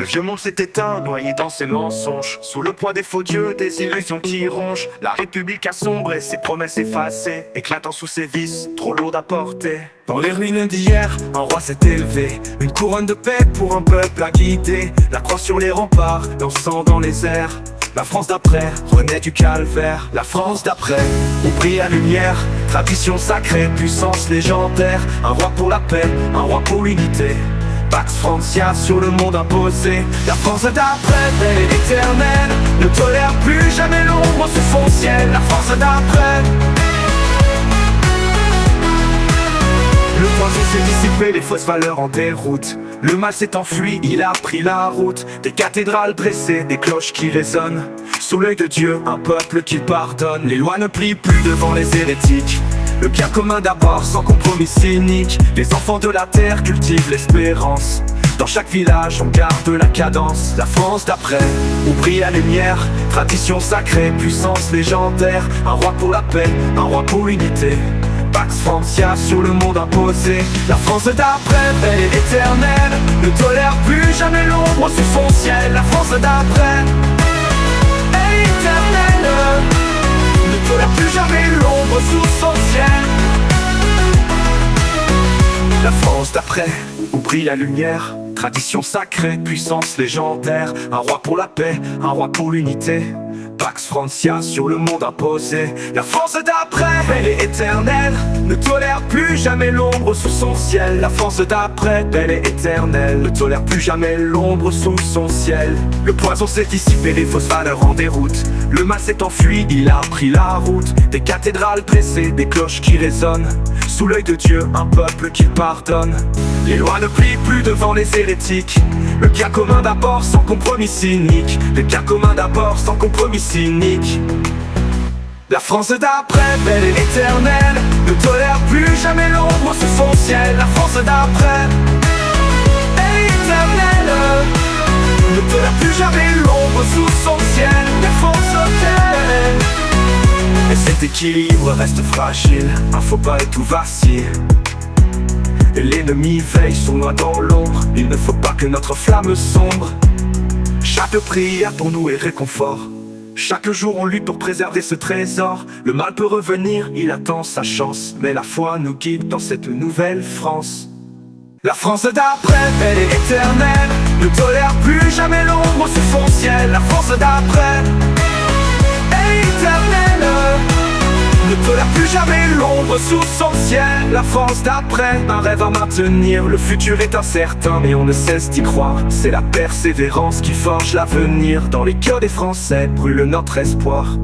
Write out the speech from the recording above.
vieux monde s'est éteint, noyé dans ses mensonges. Sous le poids des faux dieux, des illusions qui rongent. La République a sombré, ses promesses effacées, éclatant sous ses vices, trop lourdes à porter. Dans les ruines d'hier, un roi s'est élevé, une couronne de paix pour un peuple à guider. La croix sur les remparts, l'encens dans les airs. La France d'après renaît du calvaire. La France d'après, où brille la lumière. Tradition sacrée, puissance légendaire. Un roi pour la paix, un roi pour l'unité. Pax Francia sur le monde imposé. La France d'après, belle et éternelle, ne tolère plus jamais l'ombre sous son ciel. La France d'après. Le poison s'est dissipé, les fausses valeurs en déroute. Le mal s'est enfui, il a pris la route. Des cathédrales dressées, des cloches qui résonnent. Sous l'œil de Dieu, un peuple qui pardonne. Les lois ne plient plus devant les hérétiques. Le bien commun d'abord, sans compromis cynique. Les enfants de la terre cultivent l'espérance. Dans chaque village, on garde la cadence. La France d'après, où brille la lumière. Tradition sacrée, puissance légendaire. Un roi pour la paix, un roi pour l'unité. Pax Francia sur le monde imposé. La France d'après, belle et éternelle, ne tolère plus jamais l'ombre sous son ciel. La France d'après, est éternelle, ne tolère plus jamais l'ombre sous son ciel. La France d'après, où brille la lumière. Tradition sacrée, puissance légendaire. Un roi pour la paix, un roi pour l'unité. Pax Francia sur le monde imposé. La France d'après, belle et éternelle, ne tolère plus jamais l'ombre sous son ciel. La France d'après, belle et éternelle, ne tolère plus jamais l'ombre sous son ciel. Le poison s'est dissipé, les fausses valeurs en déroute. Le mal s'est enfui, il a pris la route. Des cathédrales dressées, des cloches qui résonnent. Sous l'œil de Dieu, un peuple qui pardonne. Les lois ne plient plus devant les hérétiques. Le bien commun d'abord, sans compromis cynique. Le bien commun d'abord, sans compromis cynique. La France d'après, belle et éternelle, ne tolère plus jamais l'ombre sous son ciel. La France d'après, est éternelle, ne tolère plus jamais l'ombre sous son ciel. La France d'après. Et cet équilibre reste fragile, un faux pas et tout vacille. Et l'ennemi veille sournois dans l'ombre. Il ne faut pas que notre flamme sombre. Chaque prière pour nous est réconfort. Chaque jour on lutte pour préserver ce trésor. Le mal peut revenir, il attend sa chance. Mais la foi nous guide dans cette nouvelle France. La France d'après, belle et éternelle, ne tolère plus jamais l'ombre sous son ciel. La France d'après, est éternelle, ne tolère plus jamais l'ombre sous son ciel. La France d'après, un rêve à maintenir. Le futur est incertain mais on ne cesse d'y croire. C'est la persévérance qui forge l'avenir. Dans les cœurs des Français brûle notre espoir.